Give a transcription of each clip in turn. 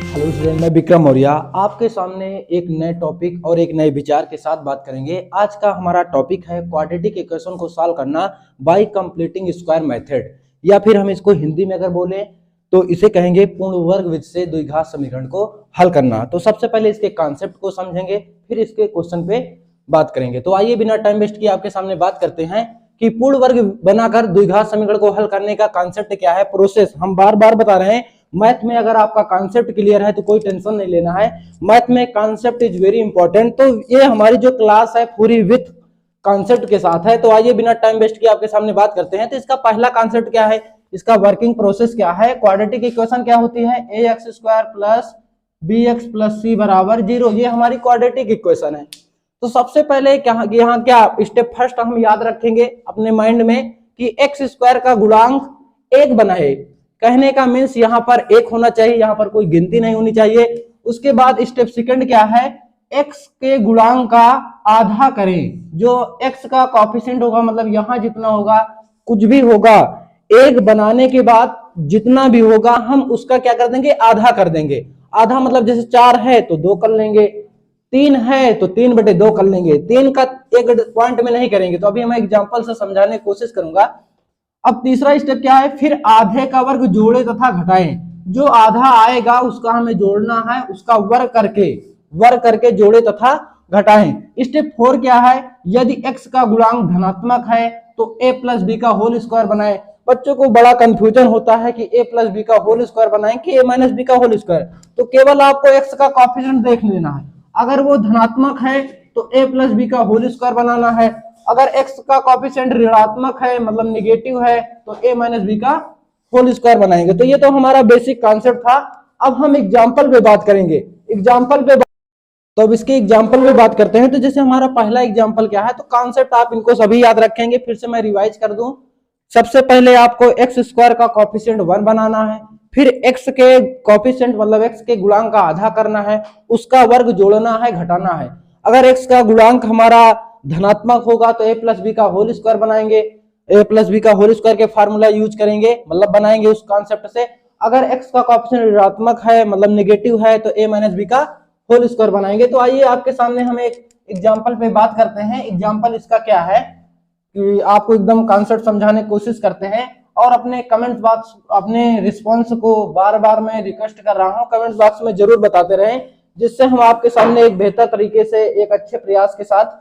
Hello student, मैं विक्रम मौर्य आपके सामने एक नए टॉपिक और एक नए विचार के साथ बात करेंगे। आज का हमारा टॉपिक है क्वाड्रेटिक इक्वेशन को सॉल्व करना बाय कंप्लीटिंग स्क्वायर मेथड, या फिर हम इसको हिंदी में अगर बोले तो इसे कहेंगे पूर्ण वर्ग विधि से द्विघात समीकरण को हल करना। तो सबसे पहले इसके कॉन्सेप्ट को समझेंगे, फिर इसके क्वेश्चन पे बात करेंगे। तो आइए बिना टाइम वेस्ट किए आपके सामने बात करते हैं कि पूर्ण वर्ग बनाकर द्विघात समीकरण को हल करने का कॉन्सेप्ट क्या है, प्रोसेस। हम बार बार बता रहे हैं, मैथ में अगर आपका कॉन्सेप्ट क्लियर है तो कोई टेंशन नहीं लेना है। मैथ में कॉन्सेप्ट इज वेरी इंपॉर्टेंट। तो ये हमारी जो क्लास है पूरी विथ कॉन्सेप्ट के साथ है। तो आइए बिना टाइम वेस्ट किए आपके सामने बात करते हैं। तो इसका पहला कॉन्सेप्ट क्या है, इसका वर्किंग प्रोसेस क्या है। क्वाड्रेटिक इक्वेशन क्या होती है, ax square plus bx plus c बराबर 0। ये हमारी क्वाड्रेटिक इक्वेशन है। तो सबसे पहले यहाँ क्या स्टेप फर्स्ट हम याद रखेंगे अपने माइंड में कि एक्स स्क्वायर का गुणांक एक बनाए। कहने का मीन्स यहाँ पर एक होना चाहिए, यहाँ पर कोई गिनती नहीं होनी चाहिए। उसके बाद स्टेप सेकंड क्या है, एक्स के गुणांक का आधा करें। जो एक्स का कॉफिशिएंट होगा, मतलब यहाँ जितना होगा कुछ भी होगा, एक बनाने के बाद जितना भी होगा हम उसका क्या कर देंगे, आधा कर देंगे। आधा मतलब जैसे 4 है तो 2 कर लेंगे, 3 है तो 3/2 कर लेंगे। 3 का एक पॉइंट में नहीं करेंगे। तो अभी मैं एग्जांपल से समझाने की कोशिश करूंगा। अब तीसरा स्टेप क्या है, फिर आधे का वर्ग जोड़े तथा घटाएं। जो आधा आएगा उसका हमें जोड़ना है, उसका वर्ग करके जोड़े तथा घटाएं। स्टेप 4 क्या है, यदि x का गुणांक धनात्मक है तो a प्लस बी का होल स्क्वायर बनाएं। बच्चों को बड़ा कंफ्यूजन होता है कि a प्लस बी का होल स्क्वायर बनाएं कि a माइनस बी का होल स्क्वायर। तो केवल आपको x का कॉफिशिएंट देख लेना है। अगर वो धनात्मक है तो a प्लस बी का होल स्क्वायर बनाना है। अगर x का कॉफिशिएंट ऋणात्मक है मतलब निगेटिव है तो a माइनस बी का होल स्क्वायर बनाएंगे। तो ये तो हमारा बेसिक कॉन्सेप्ट था। अब हम एग्जाम्पल पे बात करेंगे। तो अब इसके एग्जाम्पल पे बात करते हैं। तो जैसे हमारा पहला एग्जाम्पल क्या है, तो कॉन्सेप्ट आप इनको सभी याद रखेंगे, फिर से मैं रिवाइज कर दूं। सबसे पहले आपको एक्स स्क्वायर का कॉफिशिएंट 1 बनाना है, फिर x के कॉफिशिएंट मतलब x के गुणांक का आधा करना है, उसका वर्ग जोड़ना है, घटाना है। अगर x का गुणांक हमारा धनात्मक होगा तो a प्लस बी का होल स्क्वायर बनाएंगे, a प्लस बी का होल स्क्वायर के फार्मूला यूज करेंगे, मतलब बनाएंगे उस कॉन्सेप्ट से। अगर x का कॉफिशिएंट ऋणात्मक है मतलब नेगेटिव है तो a माइनस बी का होल स्क्वायर बनाएंगे। तो आइए आपके सामने हम एक एग्जाम्पल पे बात करते हैं। एग्जाम्पल इसका क्या है कि आपको एकदम कॉन्सेप्ट समझाने की कोशिश करते हैं, और अपने कमेंट बॉक्स, अपने रिस्पॉन्स को बार बार मैं रिक्वेस्ट कर रहा हूं कमेंट बॉक्स में जरूर बताते रहें, जिससे हम आपके सामने एक बेहतर तरीके से एक अच्छे प्रयास के साथ,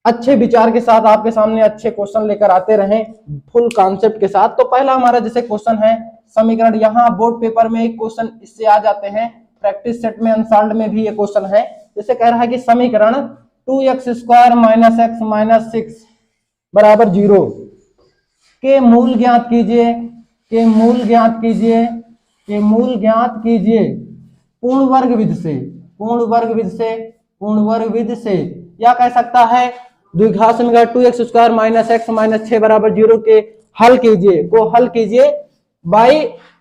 अच्छे विचार के साथ आपके सामने अच्छे क्वेश्चन लेकर आते रहें फुल कॉन्सेप्ट के साथ। तो पहला हमारा जैसे क्वेश्चन है समीकरण, यहाँ बोर्ड पेपर में एक क्वेश्चन इससे आ जाते हैं, प्रैक्टिस सेट में अनसॉल्व्ड में भी ये क्वेश्चन है। जैसे कह रहा है कि समीकरण 2x square minus x minus 6 बराबर 0 के मूल ज्ञात कीजिए, पूर्ण वर्ग विधि से, या कह सकता है द्विघात समीकरण 2x square minus x minus 6 बराबर 0 के हल कीजिए बाय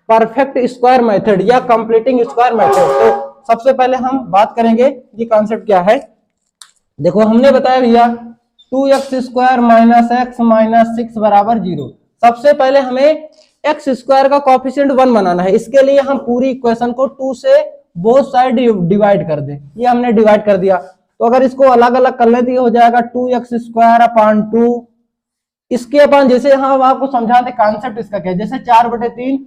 परफेक्ट स्क्वायर मेथड या कंप्लीटिंग स्क्वायर मेथड। तो सबसे पहले हम बात करेंगे ये कॉन्सेप्ट क्या है। देखो हमने बताया भैया 2x square minus x minus 6 बराबर 0। सबसे पहले हमें x स्क्वायर का कॉफिशिएंट 1 बनाना है। इसके लिए हम पूरी इक्वेशन को 2 से बोथ साइड डिवाइड कर दें। ये हमने डिवाइड कर दिया। तो अगर इसको अलग अलग कर लेते हो जाएगा 2x स्क्वायर अपॉन 2, इसके अपॉन, जैसे हम आपको समझाते कॉन्सेप्ट इसका क्या है, जैसे 4/3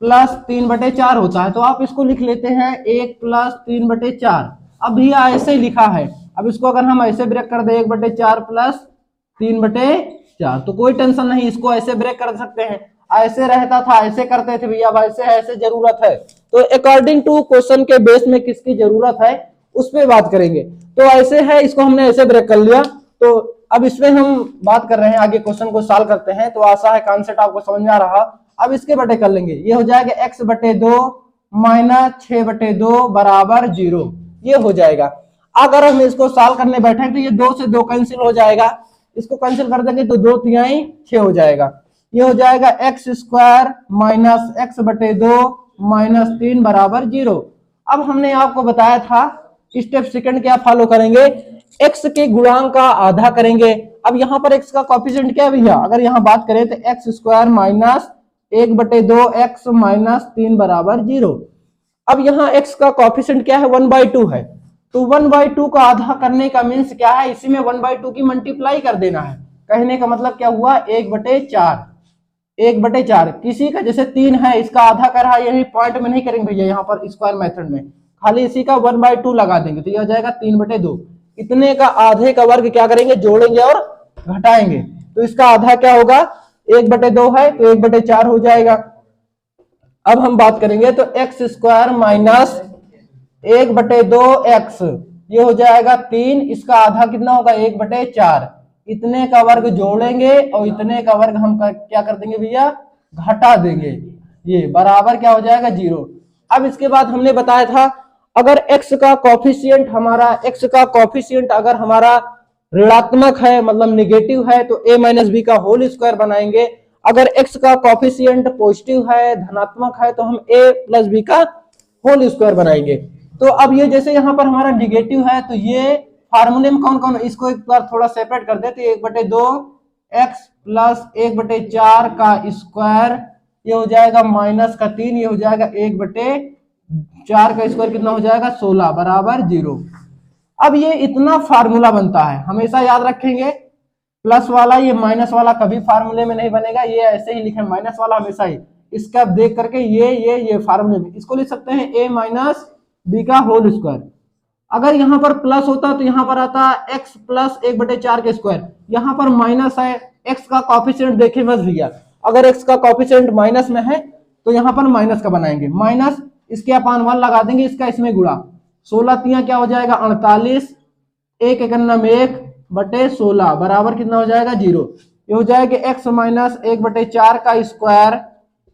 प्लस 3/4 होता है, तो आप इसको लिख लेते हैं 1 प्लस 3/4। अब भैया ऐसे ही लिखा है, अब इसको अगर हम ऐसे ब्रेक कर दे 1/4 प्लस 3/4, तो कोई टेंशन नहीं, इसको ऐसे ब्रेक कर सकते हैं। ऐसे रहता था ऐसे करते थे भैया, अब ऐसे है, ऐसे जरूरत है। तो अकॉर्डिंग टू क्वेश्चन के बेस में किसकी जरूरत है उस पर बात करेंगे। तो ऐसे है, इसको हमने ऐसे ब्रेक कर लिया। तो अब इसमें हम बात कर रहे हैं, आगे क्वेश्चन को सॉल्व करते हैं। तो आशा है कॉन्सेप्ट आपको समझ में आ रहा। अब इसके बटे कर लेंगे, ये हो जाएगा x/2 माइनस 6/2 बराबर 0। ये हो जाएगा। अगर हम इसको सॉल्व करने बैठे तो ये 2 से 2 कैंसिल हो जाएगा, इसको कैंसिल कर देंगे तो 2 तिहाई 6 हो जाएगा। ये हो जाएगा x square minus x/2 minus 3 बराबर 0। अब हमने आपको बताया था स्टेप सेकंड क्या फॉलो करेंगे, x के गुणांक का आधा करेंगे। अब यहाँ पर x का कॉफिशिएंट क्या है भैया, अगर यहाँ बात करें तो x square minus 1/2 x minus 3 बराबर 0। अब यहाँ x का कोएफिशिएंट क्या है, 1/2 है, तो 1/2 का आधा करने का मीन्स क्या है, इसी में 1/2 की मल्टीप्लाई कर देना है। कहने का मतलब क्या हुआ, 1/4, 1/4। किसी का जैसे 3 है, इसका आधा कर रहा है, यही पॉइंट में नहीं करेंगे भैया, यहाँ पर स्क्वायर मेथड में खाली इसी का 1/2 लगा देंगे, तो यह हो जाएगा 3/2। इतने का आधे का वर्ग क्या करेंगे, जोड़ेंगे और घटाएंगे, तो इसका आधा क्या होगा, 1/2 है, तो 1/4 हो जाएगा। अब हम बात करेंगे तो x² माइनस 1/2x, ये हो जाएगा 3, इसका आधा कितना होगा, 1/4। इतने का वर्ग जोड़ेंगे और इतने का वर्ग हम क्या कर देंगे भैया, घटा देंगे, ये बराबर क्या हो जाएगा, 0। अब इसके बाद हमने बताया था अगर x का कोएफिशिएंट अगर हमारा ऋणात्मक है, मतलब निगेटिव है, तो a माइनस बी का होल स्क्वायर बनाएंगे। अगर x का कोएफिशिएंट पॉजिटिव है, धनात्मक है, तो हम a प्लस बी का होल स्क्वायर बनाएंगे। तो अब ये जैसे यहाँ पर हमारा निगेटिव है, तो ये फार्मूले में कौन कौन, इसको एक बार थोड़ा सेपरेट कर दे, तो 1/2x प्लस 1/4 का स्क्वायर, ये हो जाएगा -3, ये हो जाएगा 1/4 का स्क्वायर कितना हो जाएगा, 16 बराबर 0। अब ये इतना फार्मूला बनता है, हमेशा याद रखेंगे, प्लस वाला ये माइनस वाला कभी फार्मूले में नहीं बनेगा, ये ऐसे ही लिखे माइनस वाला हमेशा ही, इसका देख करके ये फार्मूले में इसको लिख सकते हैं a माइनस बी का होल स्क्वायर। अगर यहाँ पर प्लस होता तो यहाँ पर आता x प्लस 1/4 के स्क्वायर, यहाँ पर माइनस है, x का कोएफिशिएंट देखे बस भैया, अगर x का कोएफिशिएंट माइनस में है तो यहाँ पर माइनस का बनाएंगे, माइनस इसके अपान 1 लगा देंगे, इसका इसमें गुणा, 16 तिया क्या हो जाएगा 48, 1 एकन्नम 1/16 बराबर कितना हो जाएगा 0। ये हो जाएगा x माइनस 1/4 का स्क्वायर,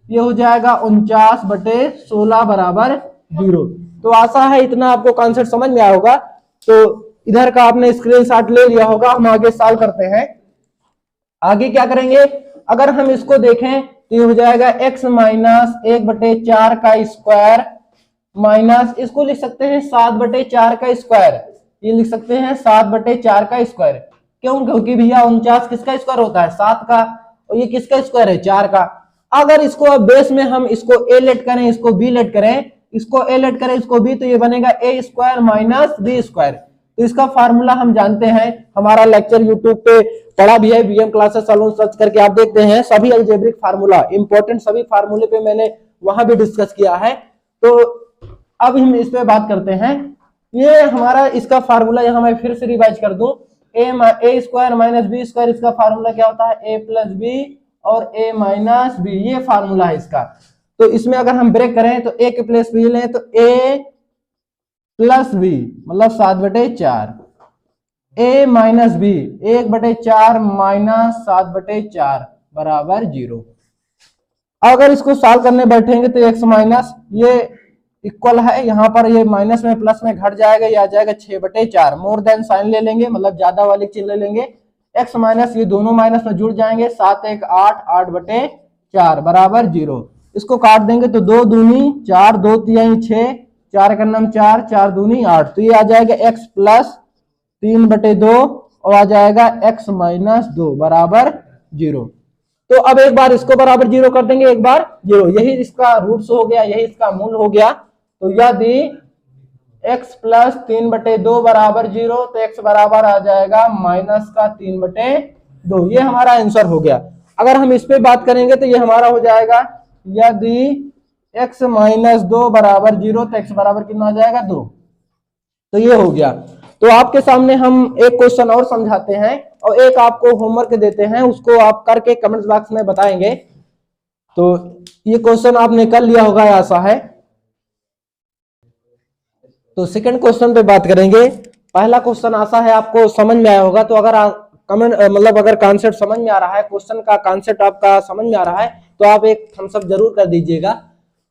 ये हो जाएगा 49/16 बराबर 0। तो आशा है इतना आपको कॉन्सेप्ट समझ में आया होगा। तो इधर का आपने स्क्रीनशॉट ले लिया होगा, हम आगे सॉल्व करते हैं। आगे क्या करेंगे, अगर हम इसको देखें तो ये हो जाएगा x माइनस 1/4 का स्क्वायर माइनस, इसको लिख सकते हैं 7/4 का स्क्वायर, ये लिख सकते हैं 7/4 का स्क्वायर। क्यों, क्योंकि भैया 49 किसका स्क्वायर होता है, 7 का, और ये किसका स्क्वायर है, 4 का। अगर इसको अब बेस में हम इसको a लेट करें, इसको b लेट करें, इसको a लेट करें, इसको b, तो ये बनेगा a² माइनस b²। तो इसका फार्मूला हम जानते हैं, हमारा लेक्चर यूट्यूब पे पढ़ा भी है, बीएम क्लासेस सलून सर्च करके आप देखते हैं, सभी अलजेब्रिक फार्मूला इंपॉर्टेंट सभी फार्मूले पे मैंने वहां भी डिस्कस किया है। तो अब हम इस पे बात करते हैं, ये हमारा इसका फार्मूला यहाँ मैं फिर से रिवाइज कर दूं, a² माइनस b², इसका फार्मूला क्या होता है, a प्लस बी और a माइनस बी, ये फार्मूला है इसका। तो इसमें अगर हम ब्रेक करें तो a के प्लस b लें तो a प्लस बी मतलब 7/4, a माइनस बी 1/4 माइनस 7/4 बराबर 0। अगर इसको सॉल्व करने बैठेंगे तो x माइनस ये इक्वल है, यहाँ पर ये माइनस में प्लस में घट जाएगा, ये आ जाएगा 6/4, मोर देन साइन ले लेंगे, मतलब ज्यादा वाली चीज ले लेंगे, x माइनस ये दोनों माइनस में जुड़ जाएंगे, 7 1 8 8/4 बराबर 0। इसको काट देंगे तो 2 दूनी 4, 2 तिहाई 6, 4 का नाम 4, 4 दूनी 8, तो ये आ जाएगा x प्लस 3/2 और आ जाएगा x माइनस 2 बराबर 0। तो अब एक बार इसको बराबर 0 कर देंगे, एक बार 0, यही इसका रूट्स हो गया, यही इसका मूल हो गया। तो यदि x प्लस 3/2 बराबर 0 तो x बराबर आ जाएगा माइनस का 3/2, ये हमारा आंसर हो गया। अगर हम इस पे बात करेंगे तो ये हमारा हो जाएगा, यदि x माइनस 2 बराबर 0 तो x बराबर कितना आ जाएगा 2। तो ये हो गया। तो आपके सामने हम एक क्वेश्चन और समझाते हैं और एक आपको होमवर्क देते हैं, उसको आप करके कमेंट बॉक्स में बताएंगे। तो ये क्वेश्चन आपने कर लिया होगा आशा है। तो सेकंड क्वेश्चन पे बात करेंगे। पहला क्वेश्चन आशा है आपको समझ में आया होगा। तो अगर कमेंट मतलब अगर कॉन्सेप्ट समझ में आ रहा है, क्वेश्चन का कॉन्सेप्ट आपका समझ में आ रहा है, तो आप एक थम्स अप जरूर कर दीजिएगा।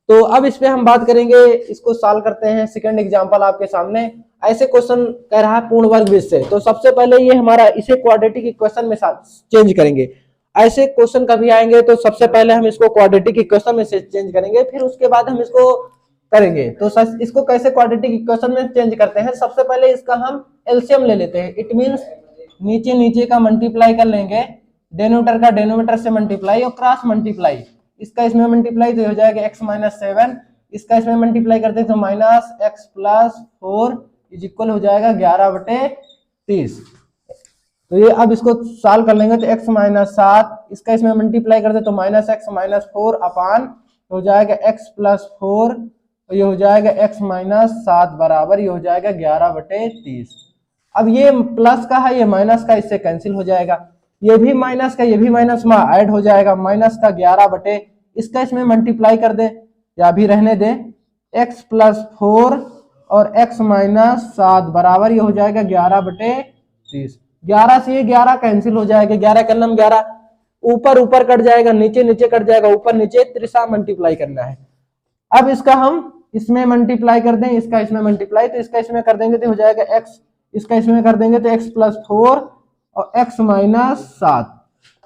तो अब इस पे हम बात करेंगे, इसको सॉल्व करते हैं। सेकंड एग्जांपल आपके सामने ऐसे क्वेश्चन कह रहा है पूर्ण वर्ग वृत्त से। तो सबसे पहले ये हमारा इसे क्वाड्रेटिक इक्वेशन में चेंज करेंगे। ऐसे क्वेश्चन कभी आएंगे तो सबसे पहले हम इसको क्वाड्रेटिक इक्वेशन में से चेंज करेंगे, फिर उसके बाद हम इसको करेंगे। तो इसको कैसे क्वाड्रेटिक इक्वेशन में चेंज करते हैं, सबसे पहले इसका हम एलसीएम ले लेते हैं। इट मींस नीचे नीचे का मल्टीप्लाई कर लेंगे, डेनोमीटर का डेनोमीटर से मल्टीप्लाई और क्रॉस मल्टीप्लाई, इसका इसमें मल्टीप्लाई तो हो जाएगा x माइनस 7, इसका इसमें मल्टीप्लाई करते हैं तो minus x plus 4 is equal हो जाएगा 11/30। तो ये अब इसको सॉल्व कर लेंगे तो x माइनस 7, इसका इसमें मल्टीप्लाई करते तो माइनस एक्स माइनस 4 अपान हो जाएगा x प्लस 4, तो ये हो जाएगा x माइनस 7 बराबर ये हो जाएगा 11/30। अब ये प्लस का है ये माइनस का, इससे कैंसिल हो जाएगा, ये भी माइनस का ये भी माइनस में ऐड हो जाएगा, माइनस का 11 इसका इसमें मल्टीप्लाई कर दे या भी रहने दे x प्लस 4 और x माइनस 7 बराबर ये हो जाएगा 11/30। 11 से ये 11 कैंसिल हो जाएगा, 11 का नाम 11 ऊपर ऊपर कट जाएगा, नीचे नीचे कट जाएगा, ऊपर नीचे त्रिशा मल्टीप्लाई करना है। अब इसका हम इसमें मल्टीप्लाई कर दें, इसका इसमें मल्टीप्लाई, तो इसका इसमें कर देंगे तो हो जाएगा x, इसका इसमें कर देंगे तो x प्लस 4 और x माइनस 7।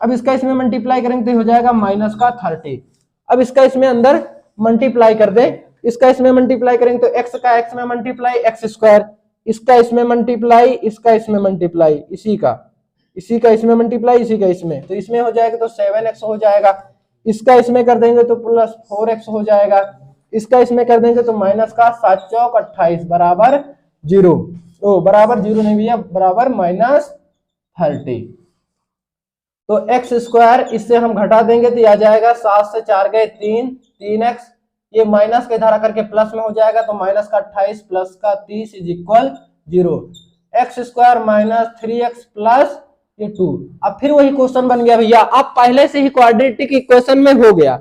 अब इसका इसमें मल्टीप्लाई करेंगे तो हो जाएगा माइनस का 30। अब इसका इसमें अंदर मल्टीप्लाई कर दे, इसका इसमें मल्टीप्लाई करेंगे तो x का x में मल्टीप्लाई एक्स स्क्वायर, इसका इसमें मल्टीप्लाई, इसका इसमें मल्टीप्लाई, इसी का इसमें मल्टीप्लाई, इसी का इसमें, तो इसमें हो जाएगा तो 7x हो जाएगा, इसका इसमें कर देंगे तो प्लस 4x हो जाएगा, इसका इसमें कर देंगे तो माइनस का 7 चौक 28 बराबर 0, तो बराबर 0 नहीं भैया बराबर माइनस 30। तो एक्स स्क्वायर इससे हम घटा देंगे तो आ जाएगा 7 से 4 गए 3x, ये माइनस के धारा करके प्लस में हो जाएगा तो माइनस का 28 प्लस का 30 is equal 0। X square minus 3x plus ये 2। अब फिर वही क्वेश्चन बन गया भैया, अब पहले से ही क्वाड्रेटिक इक्वेशन में हो गया,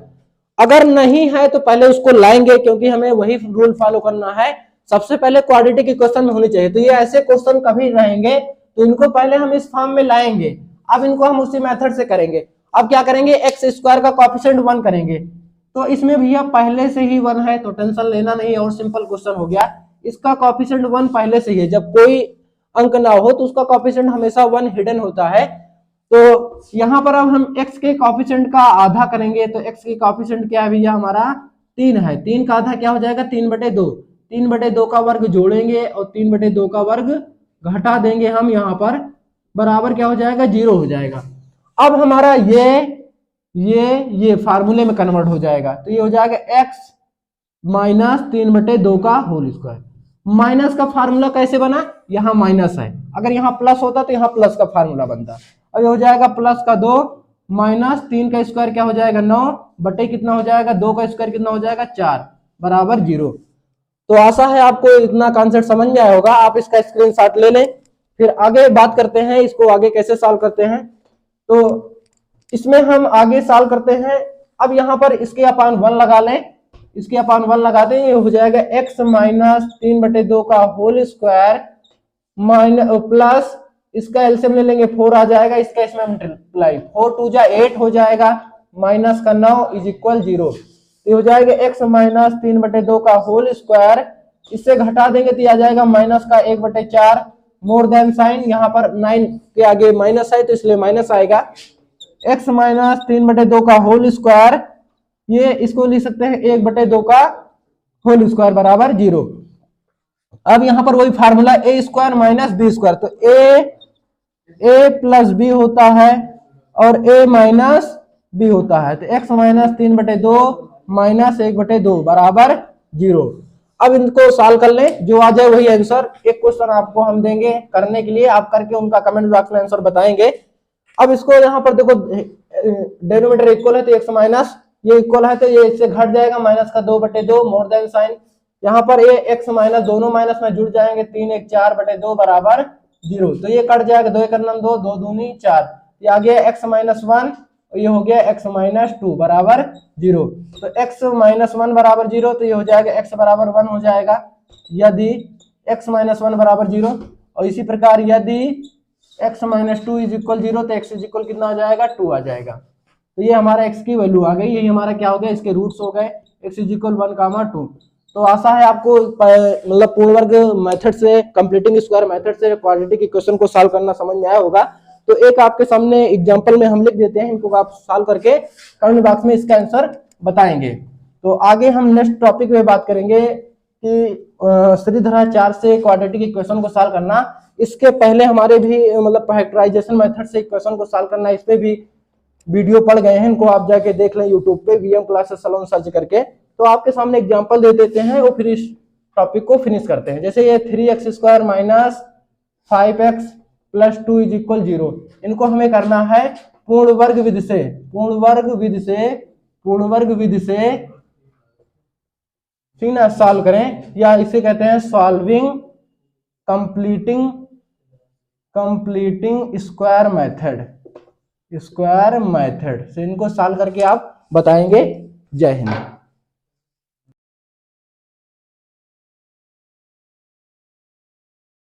अगर नहीं है तो पहले उसको लाएंगे क्योंकि हमें वही रूल फॉलो करना है, सबसे पहले क्वाड्रेटिक इक्वेशन में होनी चाहिए। तो ये ऐसे क्वेश्चन कभी रहेंगे तो इनको पहले हम इस फॉर्म में लाएंगे, अब इनको हम उसी मेथड से करेंगे। अब क्या करेंगे, एक्स स्क्वायर का कोएफिशिएंट 1 करेंगे, तो इसमें भैया पहले से ही 1 है तो टेंशन लेना नहीं और सिंपल क्वेश्चन हो गया। इसका कोएफिशिएंट 1 पहले से ही है, जब कोई अंक ना हो तो उसका कोएफिशिएंट हमेशा 1 हिडन होता है। तो यहाँ पर अब हम x के कोएफिशिएंट का आधा करेंगे, तो x के कोएफिशिएंट क्या है भैया हमारा 3 है, 3 का आधा क्या हो जाएगा 3/2, 3/2 का वर्ग जोड़ेंगे और 3/2 का वर्ग घटा देंगे हम, यहाँ पर बराबर क्या हो जाएगा 0 हो जाएगा। अब हमारा ये फार्मूले में कन्वर्ट हो जाएगा, तो ये हो जाएगा x माइनस 3/2 का होल स्क्वायर। माइनस का फार्मूला कैसे बना, यहाँ माइनस है, अगर यहाँ प्लस होता तो यहाँ प्लस का फार्मूला बनता। अब ये हो जाएगा प्लस का 2 माइनस 3 का स्क्वायर क्या हो जाएगा 9 बटे कितना हो जाएगा 2 का स्क्वायर कितना हो जाएगा 4 बराबर 0। तो आशा है आपको इतना कॉन्सेप्ट समझ में आया होगा, आप इसका स्क्रीनशॉट ले लें। फिर आगे बात करते हैं इसको आगे कैसे सॉल्व करते हैं। तो इसमें हम आगे सॉल्व करते हैं, अब यहाँ पर इसके अपान 1 लगा लें, इसके अपान 1 लगाते हैं, ये हो जाएगा x माइनस 3/2 का होल स्क्वायर माइनस प्लस इसका एलसीएम ले लेंगे 4 आ जाएगा, इसका इसमें मल्टीप्लाई 4 2 जा 8 हो जाएगा, माइनस का 9 इज इक्वल 0। ये हो जाएगा x माइनस 3/2 का होल स्क्वायर, इससे घटा देंगे तो आ जाएगा माइनस का 1/4 मोर देन साइन, यहाँ पर 9 के आगे माइनस है तो इसलिए माइनस आएगा। x माइनस 3/2 का होल स्क्वायर, ये इसको लिख सकते हैं 1/2 का होल स्क्वायर बराबर 0। अब यहाँ पर वही formula a square minus B square, तो a प्लस बी होता है और a माइनस बी होता है, तो x माइनस 3/2 माइनस 1/2 बराबर 0। अब इनको सॉल्व कर लें, जो आ जाए वही आंसर। एक क्वेश्चन आपको हम देंगे करने के लिए, आप करके उनका कमेंट बॉक्स में आंसर बताएंगे। अब इसको यहाँ पर देखो डिनोमिनेटर इक्वल है तो x माइनस ये इक्वल है तो ये इससे घट जाएगा माइनस का 2/2 मोर देन साइन, यहाँ पर ये x माइनस दोनों माइनस में जुड़ जाएंगे 3 1 4/2 बराबर 0, तो ये कट जाएगा 2 1 2 2 दूनी 4, ये आ गया x माइनस 1 और ये हो गया x माइनस 2 बराबर 0। तो x माइनस 1 बराबर 0, तो ये हो जाएगा x बराबर 1 हो जाएगा यदि x माइनस 1 बराबर 0, और इसी प्रकार यदि x माइनस 2 इज इक्वल 0 तो x इज इक्वल कितना आ जाएगा 2 आ जाएगा। तो ये हमारा x की वैल्यू आ गई, यही हमारा क्या हो गया इसके रूट्स हो गए x इज इक्वल 1, 2। तो आशा है आपको मतलब पूर्ण वर्ग मेथड से, कंप्लीटिंग स्क्वायर मेथड से क्वाड्रेटिक इक्वेशन को सॉल्व करना समझ में आया होगा। तो एक आपके सामने एग्जांपल में हम लिख देते हैं, इनको आप सॉल्व करके कमेंट बॉक्स में इसका आंसर बताएंगे। तो आगे हम नेक्स्ट टॉपिक में बात करेंगे कि श्रीधर 4 से क्वाड्रेटिक इक्वेशन को सॉल्व करना। इसके पहले हमारे भी मतलब फैक्टराइजेशन मेथड से इक्वेशन को सॉल्व करना, इस पे भी वीडियो पड़ गए हैं, इनको आप जाके देख लें यूट्यूब पे VM क्लासेस सलोन सर्च करके। तो आपके सामने एग्जांपल दे देते हैं और फिर इस टॉपिक को फिनिश करते हैं। जैसे ये 3x² minus 5x plus 2 is equal 0, इनको हमें करना है पूर्ण वर्ग विधि से, ठीक ना, सॉल्व करें, या इसे कहते हैं सॉल्विंग कंप्लीटिंग स्क्वायर मेथड से इनको सॉल्व करके आप बताएंगे। जय हिंद।